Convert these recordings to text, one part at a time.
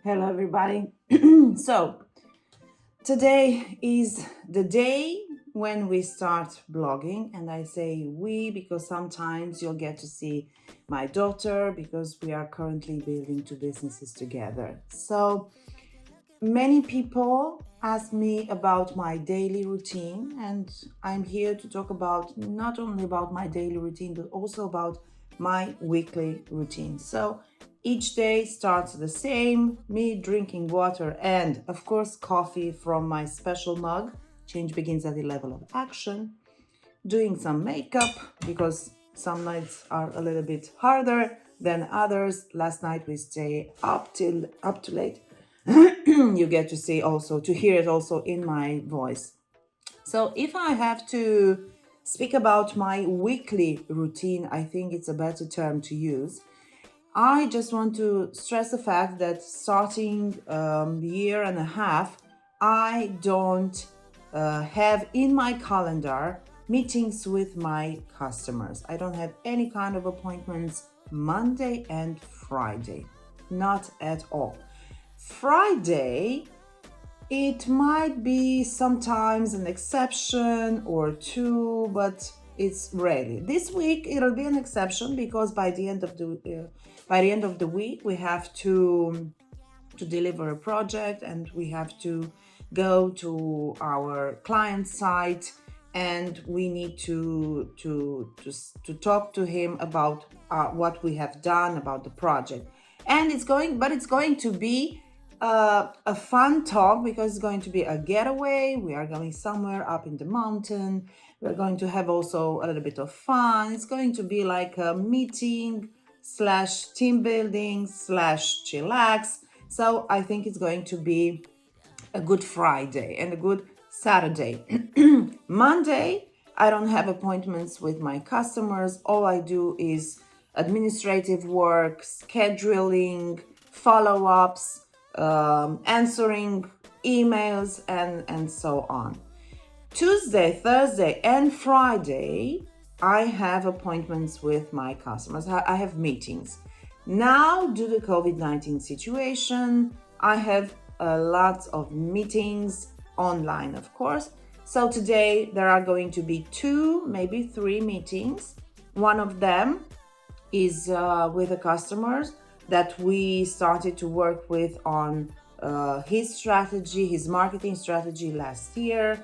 Hello, everybody. So, today is the day when we start blogging, and I say we because sometimes you'll get to see my daughter because we are currently building two businesses together. So, many people ask me about my daily routine, and I'm here to talk about not only about my daily routine but also about my weekly routine. So each day starts the same, me drinking water and of course coffee from my special mug. Change begins at the level of action. Doing some makeup because some nights are a little bit harder than others. Last night we stay up to late. You get to see also to hear it also in my voice. So if I have to speak about my weekly routine, I think it's a better term to use. I just want to stress the fact that starting year and a half, I don't have in my calendar meetings with my customers. I don't have any kind of appointments Monday and Friday, not at all. Friday, it might be sometimes an exception or two, but it's rarely. This week it'll be an exception because by the end of the week we have to deliver a project and we have to go to our client site and we need to talk to him about what we have done about the project. And it's going to be a fun talk because it's going to be a getaway. We are going somewhere up in the mountain. We're going to have also a little bit of fun. It's going to be like a meeting slash team building slash chillax. So I think it's going to be a good Friday and a good Saturday. Monday, I don't have appointments with my customers. All I do is administrative work, scheduling, follow-ups, answering emails, and so on. Tuesday, Thursday, and Friday, I have appointments with my customers. I have meetings. Now, due to the COVID-19 situation, I have lots of meetings online, of course. So today there are going to be 2, maybe 3 meetings. One of them is with the customers that we started to work with on his strategy, his marketing strategy last year.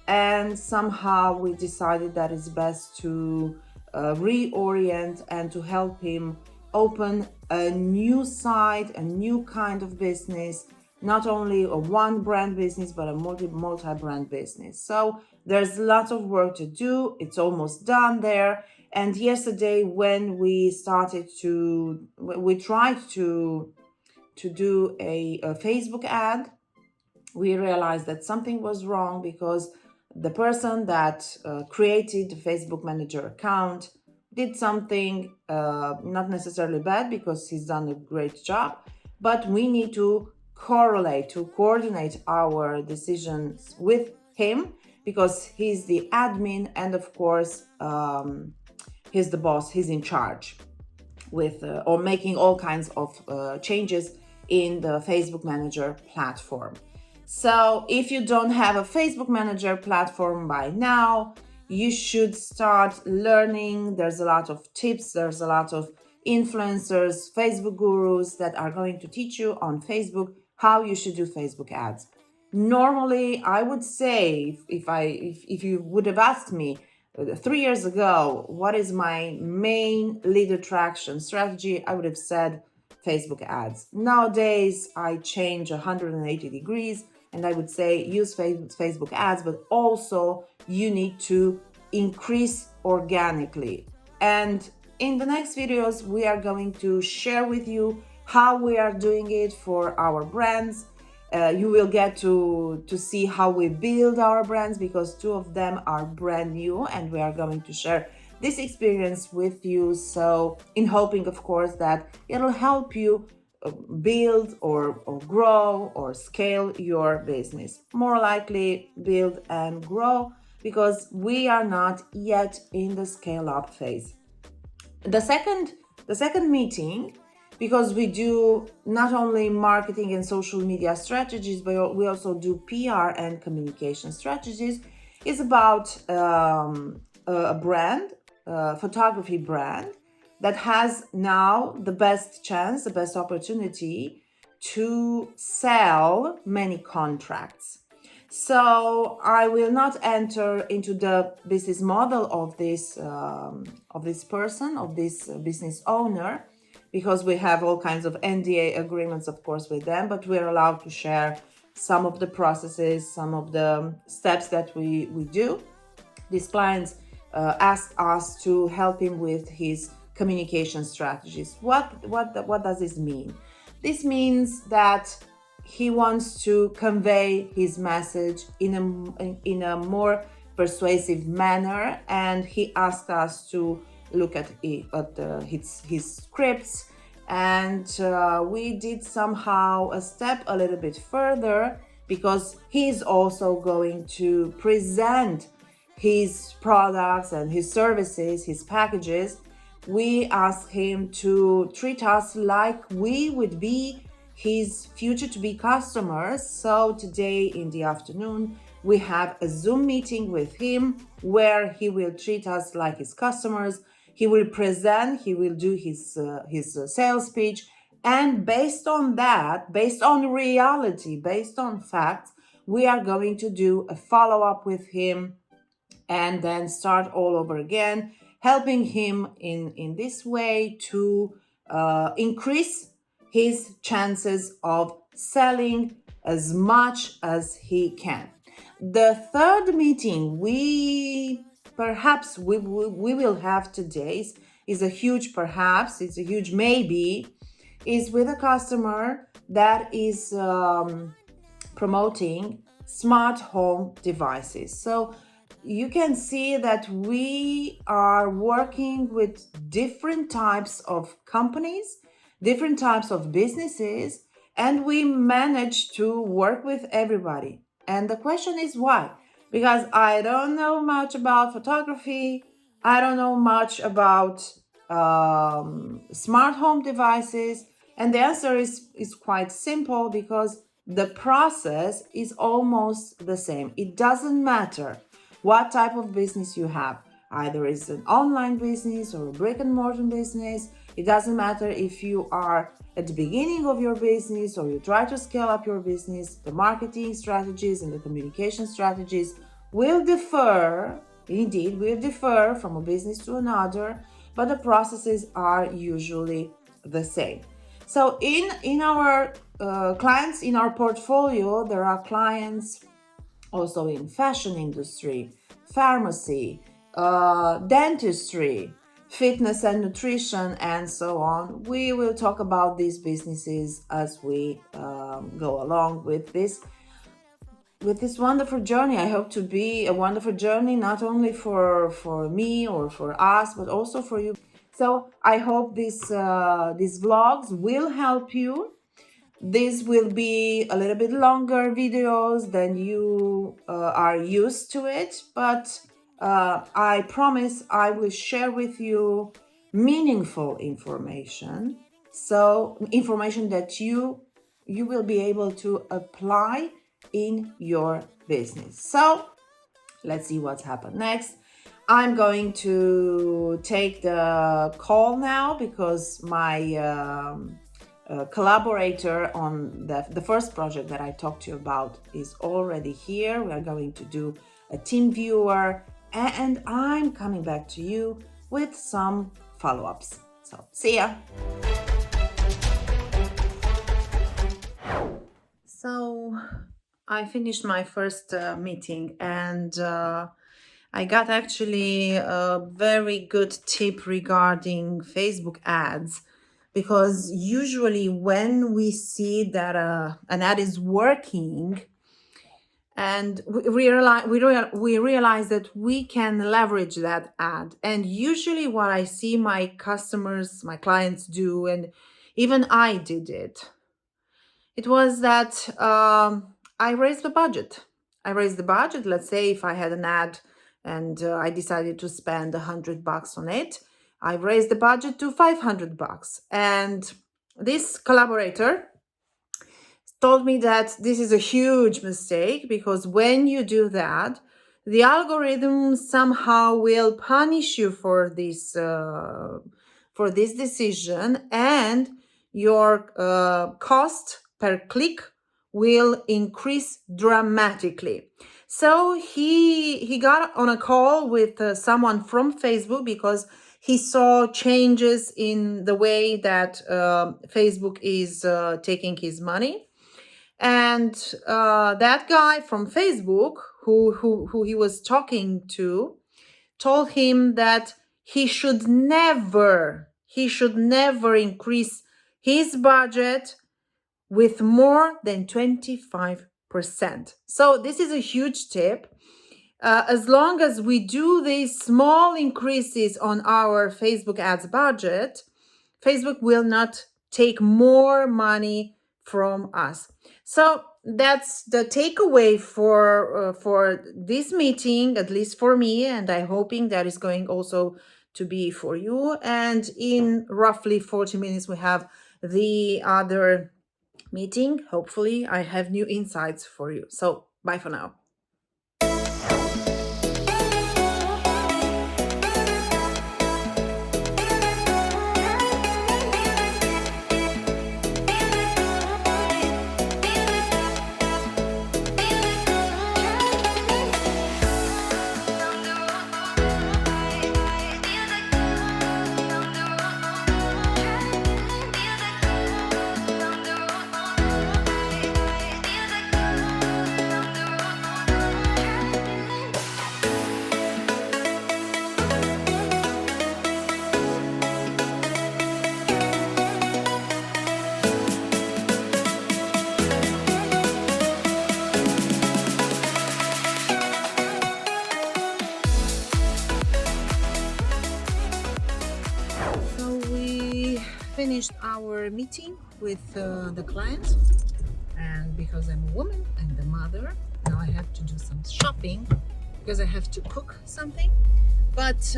And somehow we decided that it's best to reorient and to help him open a new side, a new kind of business, not only a one brand business, but a multi-brand business. So there's lots of work to do. It's almost done there. And yesterday when we tried to do a Facebook ad, we realized that something was wrong because the person that created the Facebook Manager account did something not necessarily bad because he's done a great job, but we need to coordinate our decisions with him because he's the admin and of course he's the boss, he's in charge with or making all kinds of changes in the Facebook Manager platform. So if you don't have a Facebook Manager platform by now, you should start learning. There's a lot of tips, there's a lot of influencers, Facebook gurus that are going to teach you on Facebook how you should do Facebook ads. Normally, I would say if you would have asked me 3 years ago, what is my main lead attraction strategy, I would have said Facebook ads. Nowadays, I change 180 degrees and I would say use Facebook ads, but also you need to increase organically. And in the next videos, we are going to share with you how we are doing it for our brands. You will get to see how we build our brands because 2 of them are brand new and we are going to share this experience with you. So in hoping, of course, that it'll help you build or grow or scale your business. More likely build and grow because we are not yet in the scale up phase. The second meeting because we do not only marketing and social media strategies, but we also do PR and communication strategies, is about a brand, a photography brand that has now the best chance, the best opportunity to sell many contracts. So I will not enter into the business model of this person, of this business owner, because we have all kinds of NDA agreements, of course, with them, but we're allowed to share some of the processes, some of the steps that we do. These clients asked us to help him with his communication strategies. What does this mean? This means that he wants to convey his message in a more persuasive manner, and he asked us to look at his scripts, and we did somehow a step a little bit further, because he's also going to present his products and his services, his packages. We asked him to treat us like we would be his future to be customers. So today in the afternoon, we have a Zoom meeting with him where he will treat us like his customers. He will present, he will do his sales pitch. And based on that, based on reality, based on facts, we are going to do a follow-up with him and then start all over again, helping him in this way to increase his chances of selling as much as he can. The third meeting we will have today is a huge perhaps, it's a huge maybe, is with a customer that is promoting smart home devices. So you can see that we are working with different types of companies, different types of businesses, and we manage to work with everybody. And the question is why? Because I don't know much about photography, I don't know much about smart home devices, and the answer is quite simple, because the process is almost the same. It doesn't matter what type of business you have. Either it's an online business or a brick and mortar business. It doesn't matter if you are at the beginning of your business or you try to scale up your business. The marketing strategies and the communication strategies will differ, indeed will differ from a business to another, but the processes are usually the same. So in our clients, in our portfolio, there are clients also in fashion industry, pharmacy, dentistry, fitness and nutrition, and so on. We will talk about these businesses as we go along with this wonderful journey. I hope to be a wonderful journey, not only for me or for us, but also for you. So I hope these vlogs will help you. This will be a little bit longer videos than you are used to it, but I promise I will share with you meaningful information. So information that you will be able to apply in your business. So let's see what's happened next. I'm going to take the call now, because my collaborator on the first project that I talked to you about is already here. We are going to do a team viewer, and I'm coming back to you with some follow-ups. So see ya. So I finished my first meeting, and I got actually a very good tip regarding Facebook ads, because usually when we see that an ad is working, and we realize that we can leverage that ad. And usually what I see my customers, my clients do, and even I did it, it was that I raised the budget. Let's say if I had an ad and I decided to spend $100 on it, I raised the budget to $500. And this collaborator told me that this is a huge mistake, because when you do that, the algorithm somehow will punish you for this decision, and your cost per click will increase dramatically. So he got on a call with someone from Facebook, because he saw changes in the way that Facebook is taking his money. And that guy from Facebook, who he was talking to, told him that he should never increase his budget with more than 25%. So this is a huge tip. As long as we do these small increases on our Facebook ads budget, Facebook will not take more money from us. So that's the takeaway for this meeting, at least for me, and I'm hoping that is going also to be for you. And in roughly 40 minutes, we have the other meeting. Hopefully, I have new insights for you. So bye for now. So we finished our meeting with the client, and because I'm a woman and a mother, now I have to do some shopping because I have to cook something. But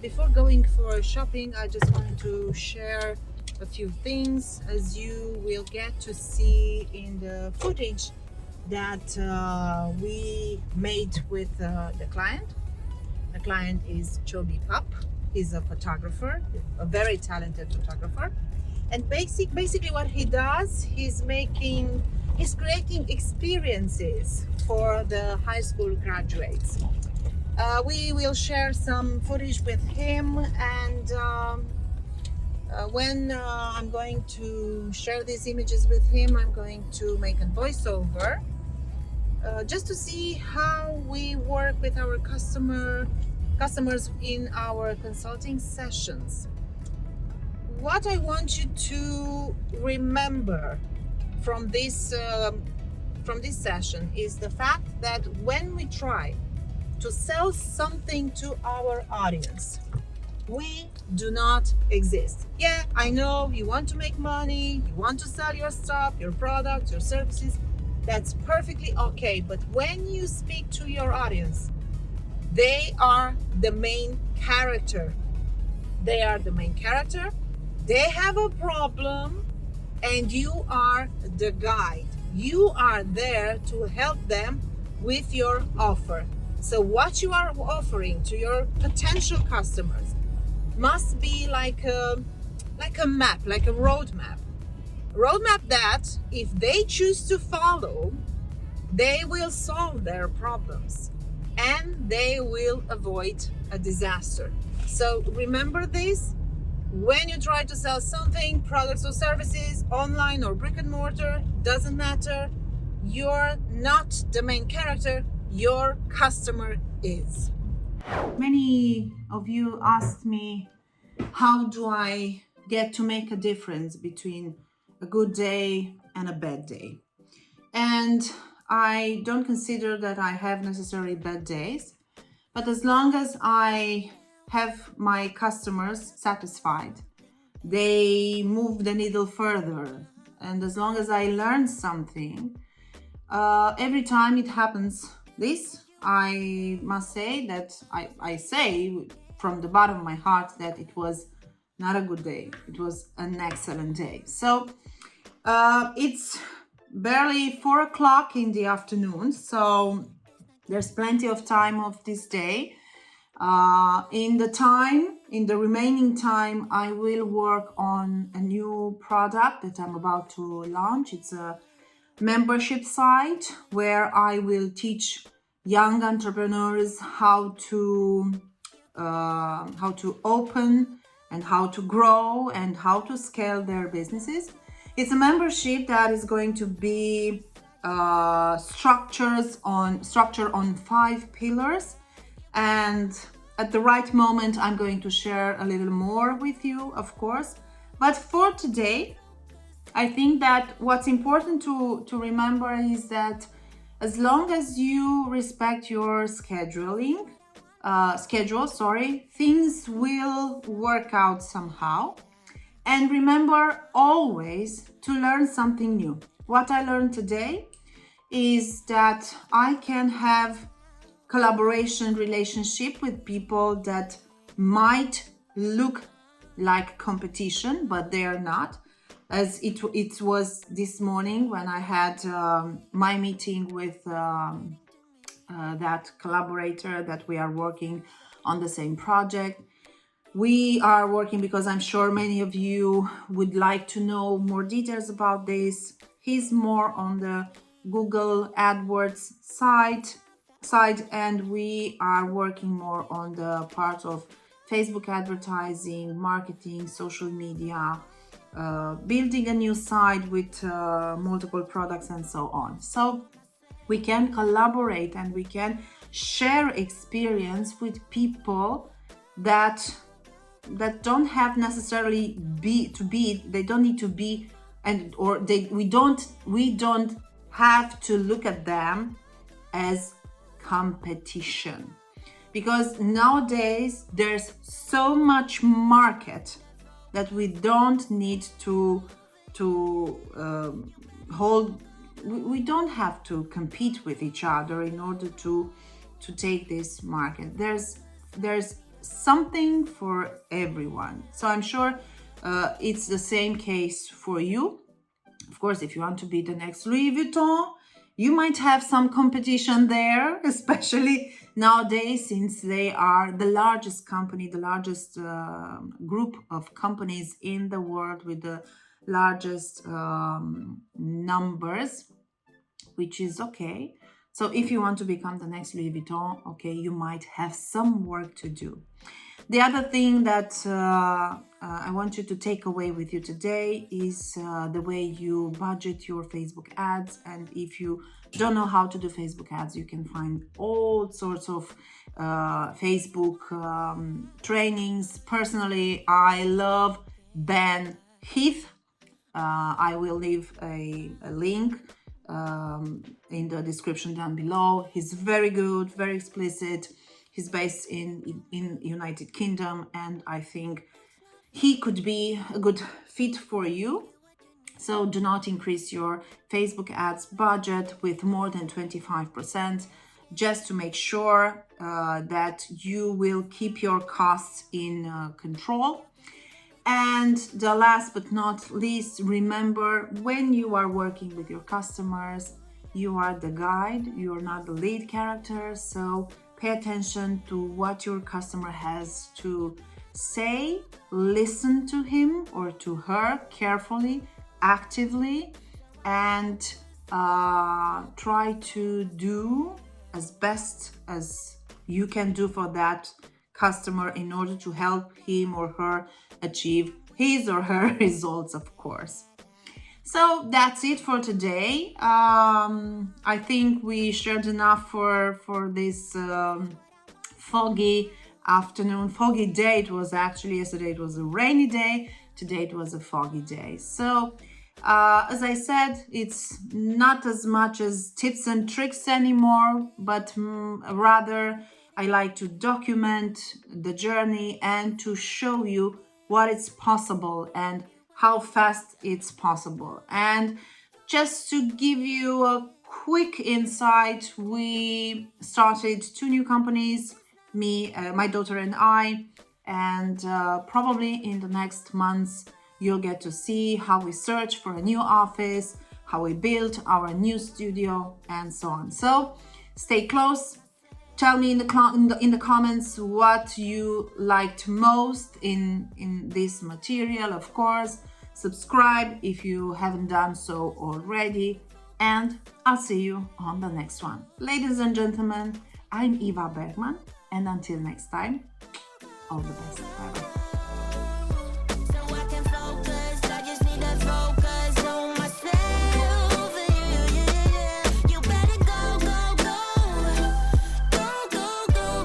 before going for shopping, I just wanted to share a few things, as you will get to see in the footage that we made with the client. The client is Chobi Pap. He's a photographer, a very talented photographer. And basically what he does, he's creating experiences for the high school graduates. We will share some footage with him, and when I'm going to share these images with him, I'm going to make a voiceover just to see how we work with our customers in our consulting sessions. What I want you to remember from this session is the fact that when we try to sell something to our audience, we do not exist. Yeah, I know you want to make money, you want to sell your stuff, your products, your services. That's perfectly okay. But when you speak to your audience, they are the main character. They are the main character. They have a problem, and you are the guide. You are there to help them with your offer. So what you are offering to your potential customers must be like a map, like a roadmap. Roadmap that, if they choose to follow, they will solve their problems and they will avoid a disaster. So remember this. When you try to sell something, products or services, online or brick and mortar, doesn't matter. You're not the main character, your customer is. Many of you asked me, how do I get to make a difference between a good day and a bad day? And I don't consider that I have necessarily bad days, but as long as I have my customers satisfied, they move the needle further. And as long as I learn something, every time it happens this, I must say that I say from the bottom of my heart that it was not a good day. It was an excellent day. So it's barely 4 o'clock in the afternoon. So there's plenty of time of this day. In the remaining time, I will work on a new product that I'm about to launch. It's a membership site where I will teach young entrepreneurs how to open and how to grow and how to scale their businesses. It's a membership that is going to be structured on 5 pillars, and at the right moment I'm going to share a little more with you, of course. But for today, I think that what's important to remember is that as long as you respect your schedule, things will work out somehow. And remember always to learn something new. What I learned today is that I can have collaboration relationship with people that might look like competition, but they are not. As it was this morning when I had my meeting with that collaborator that we are working on the same project. We are working because I'm sure many of you would like to know more details about this. He's more on the Google AdWords side, and we are working more on the part of Facebook advertising, marketing, social media, building a new site with multiple products and so on. So we can collaborate and we can share experience with people that don't have necessarily they don't need to be, and or we don't have to look at them as competition, because nowadays there's so much market that we don't need to hold. We don't have to compete with each other in order to take this market. There's something for everyone. So I'm sure it's the same case for you. Of course, if you want to be the next Louis Vuitton, you might have some competition there, especially nowadays, since they are the largest company, the largest group of companies in the world with the largest numbers, which is okay. So if you want to become the next Louis Vuitton, okay, you might have some work to do. The other thing that I want you to take away with you today is the way you budget your Facebook ads. And if you don't know how to do Facebook ads, you can find all sorts of Facebook trainings. Personally, I love Ben Heath. I will leave a link in the description down below. He's very good, very explicit. He's based in United Kingdom, and I think he could be a good fit for you. So do not increase your Facebook ads budget with more than 25%, just to make sure that you will keep your costs in control. And the last but not least, remember, when you are working with your customers, you are the guide, you're not the lead character. So pay attention to what your customer has to say, listen to him or to her carefully, actively, and try to do as best as you can do for that customer in order to help him or her achieve his or her results, of course. So that's it for today. I think we shared enough for this foggy afternoon, foggy day. It was actually yesterday, it was a rainy day. Today it was a foggy day. So as I said, it's not as much as tips and tricks anymore, but rather I like to document the journey and to show you what is possible and how fast it's possible. And just to give you a quick insight, we started 2 new companies, my daughter and I, and probably in the next months you'll get to see how we search for a new office, how we built our new studio, and so on. So stay close. Tell me in the comments what you liked most in this material, of course. Subscribe if you haven't done so already, and I'll see you on the next one. Ladies and gentlemen, I'm Eva Berghmann, and until next time, all the best. Bye bye.